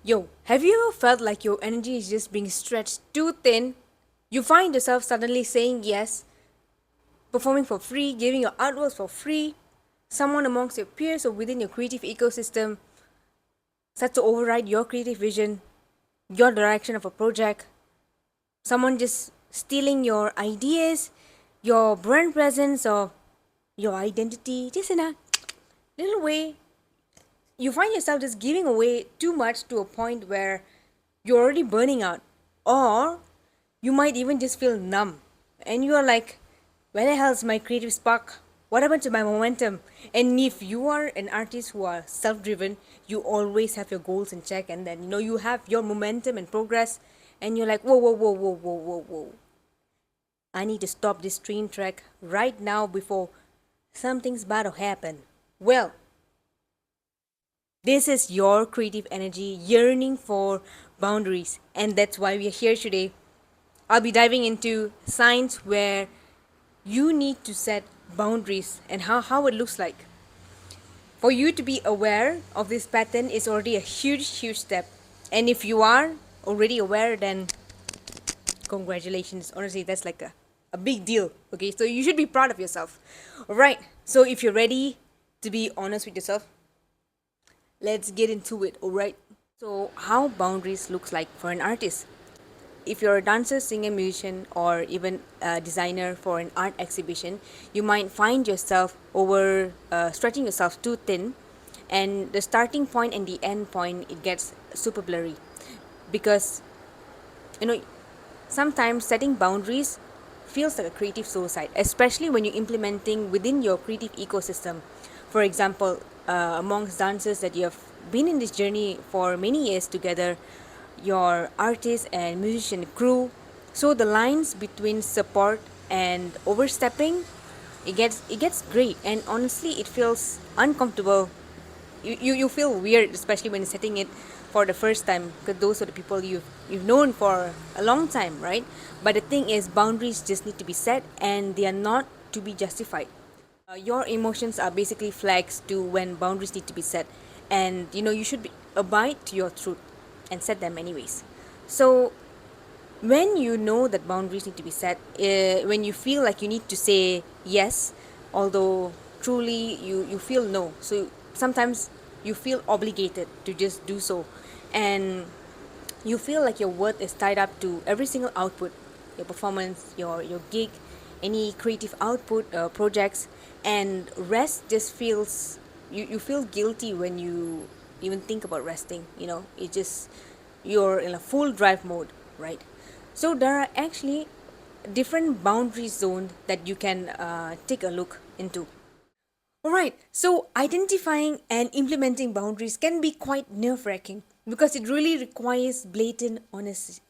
Yo, have you ever felt like your energy is just being stretched too thin? You find yourself suddenly saying yes, performing for free, giving your artworks for free. Someone amongst your peers or within your creative ecosystem starts to override your creative vision, your direction of a project. Someone just stealing your ideas, your brand presence, or your identity, just in a little way. You find yourself just giving away too much to a point where you're already burning out, or you might even just feel numb and you are like, where the hell is my creative spark? What happened to my momentum? And if you are an artist who are self-driven, you always have your goals in check, and then you have your momentum and progress, and you're like, whoa, whoa, whoa, whoa, whoa, whoa, whoa, I need to stop this train track right now before something's about to happen. Well, this is your creative energy yearning for boundaries, and that's why we are here today. I'll be diving into science where you need to set boundaries and how it looks like. For you to be aware of this pattern is already a huge step. And if you are already aware, then congratulations. Honestly, that's like a big deal. Okay, so you should be proud of yourself. Alright, so if you're ready to be honest with yourself, let's get into it, alright? So, how boundaries looks like for an artist. If you're a dancer, singer, musician, or even a designer for an art exhibition, you might find yourself over stretching yourself too thin, and the starting point and the end point it gets super blurry because you know sometimes setting boundaries feels like a creative suicide, especially when you're implementing within your creative ecosystem. For example, amongst dancers that you have been in this journey for many years together, your artist and musician crew. So the lines between support and overstepping, it gets great, and honestly, it feels uncomfortable. You feel weird, especially when setting it for the first time, because those are the people you've known for a long time, right? But the thing is, boundaries just need to be set, and they are not to be justified. Your emotions are basically flags to when boundaries need to be set, and you should abide to your truth and set them anyways. So when you know that boundaries need to be set, when you feel like you need to say yes, although truly you feel no, so sometimes you feel obligated to just do so, and you feel like your worth is tied up to every single output, your performance, your gig, any creative output, projects, and rest just feels, you feel guilty when you even think about resting. It just, you're in a full drive mode, right? So there are actually different boundary zones that you can take a look into. All right, so identifying and implementing boundaries can be quite nerve wracking because it really requires blatant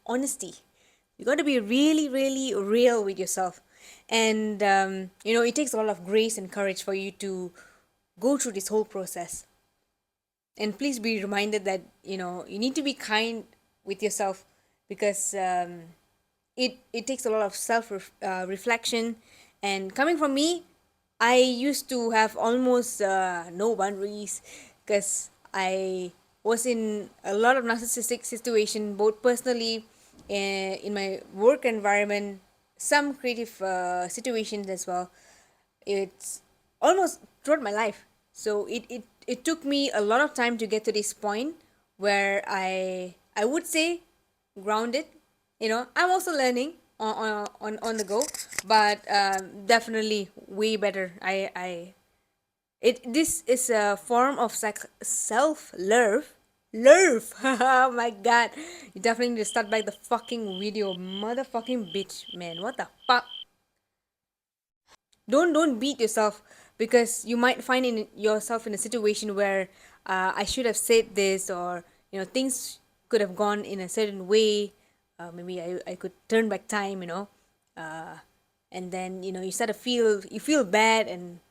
honesty. You got to be really real with yourself. And, it takes a lot of grace and courage for you to go through this whole process. And please be reminded that, you need to be kind with yourself because it takes a lot of reflection. And coming from me, I used to have almost no boundaries because I was in a lot of narcissistic situation, both personally and in my work environment, some creative situations as well. It's almost throughout my life. So it took me a lot of time to get to this point where I would say grounded. I'm also learning on the go, but definitely way better. This is a form of self love. Love. Oh my god. You definitely need to start back the fucking video, motherfucking bitch, man. What the fuck? Don't beat yourself because you might find in yourself in a situation where I should have said this, or things could have gone in a certain way. Maybe I could turn back time, uh, and then you start to feel bad, and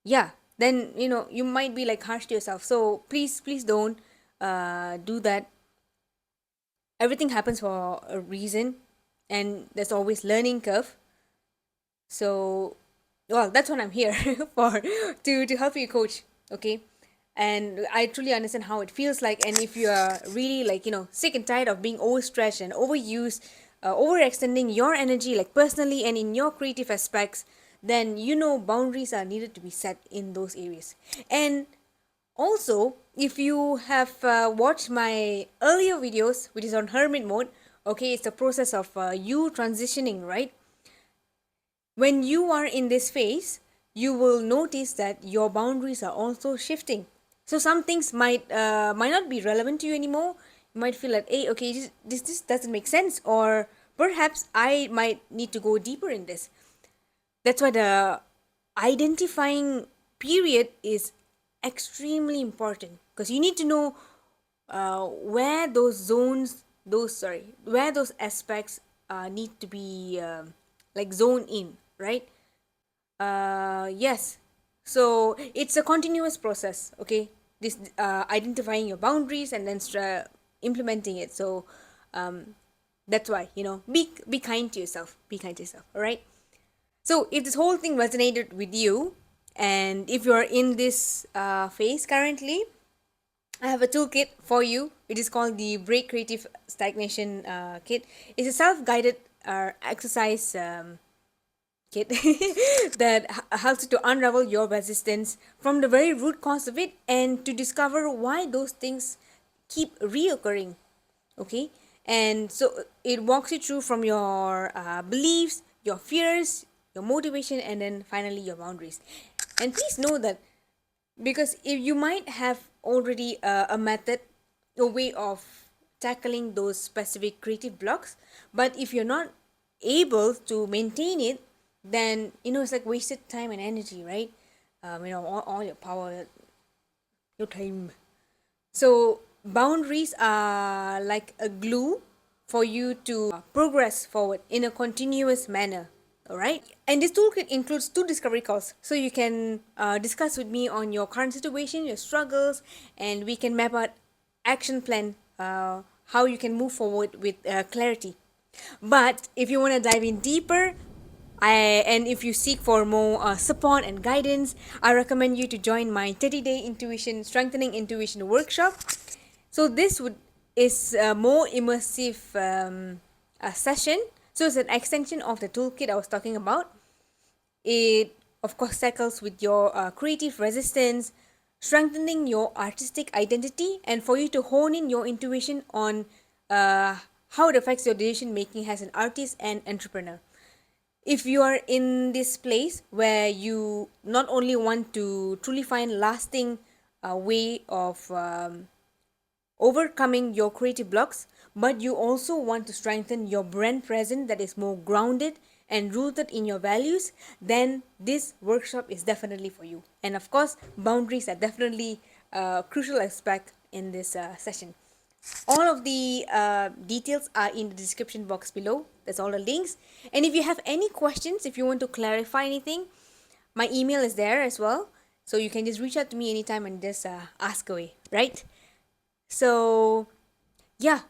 yeah, then you might be like harsh to yourself. So please don't do that. Everything happens for a reason, and there's always learning curve. So, well, that's what I'm here for, to help you coach. Okay. And I truly understand how it feels like. And if you are really like, sick and tired of being overstretched and overused, overextending your energy, like personally and in your creative aspects, then boundaries are needed to be set in those areas. And also, if you have watched my earlier videos, which is on hermit mode, okay, it's the process of you transitioning, right? When you are in this phase, you will notice that your boundaries are also shifting. So some things might not be relevant to you anymore. You might feel like, hey, okay, this doesn't make sense, or perhaps I might need to go deeper in this. That's why the identifying period is extremely important, because you need to know where those zones, where those aspects need to be like zoned in, right? Yes. So it's a continuous process, okay? This identifying your boundaries and then implementing it. So that's why, be kind to yourself. Be kind to yourself, all right? So if this whole thing resonated with you, and if you're in this phase currently, I have a toolkit for you. It is called the Break Creative Stagnation Kit. It's a self-guided exercise kit that helps you to unravel your resistance from the very root cause of it, and to discover why those things keep reoccurring. Okay, and so it walks you through from your beliefs, your fears, your motivation, and then finally your boundaries. And please know that, because if you might have already a method, a way of tackling those specific creative blocks, but if you're not able to maintain it, then it's like wasted time and energy, right? All your power, your time. So boundaries are like a glue for you to progress forward in a continuous manner. All right. And this toolkit includes 2 discovery calls. So you can discuss with me on your current situation, your struggles, and we can map out action plan, how you can move forward with clarity. But if you want to dive in deeper, and if you seek for more support and guidance, I recommend you to join my 30-day intuition strengthening intuition workshop. So this is a more immersive session. So it's an extension of the toolkit I was talking about. It of course tackles with your creative resistance, strengthening your artistic identity, and for you to hone in your intuition on how it affects your decision making as an artist and entrepreneur. If you are in this place where you not only want to truly find lasting way of overcoming your creative blocks, but you also want to strengthen your brand presence that is more grounded and rooted in your values, then this workshop is definitely for you. And of course, boundaries are definitely a crucial aspect in this session. All of the details are in the description box below. That's all the links. And if you have any questions, if you want to clarify anything, my email is there as well. So you can just reach out to me anytime and just ask away, right? So yeah,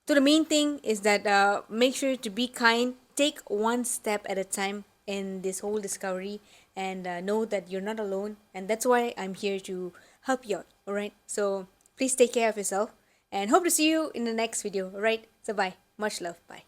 so the main thing is that make sure to be kind, take one step at a time in this whole discovery, and know that you're not alone, and that's why I'm here to help you out. All right, so please take care of yourself, and hope to see you in the next video. All right, so bye, much love, bye.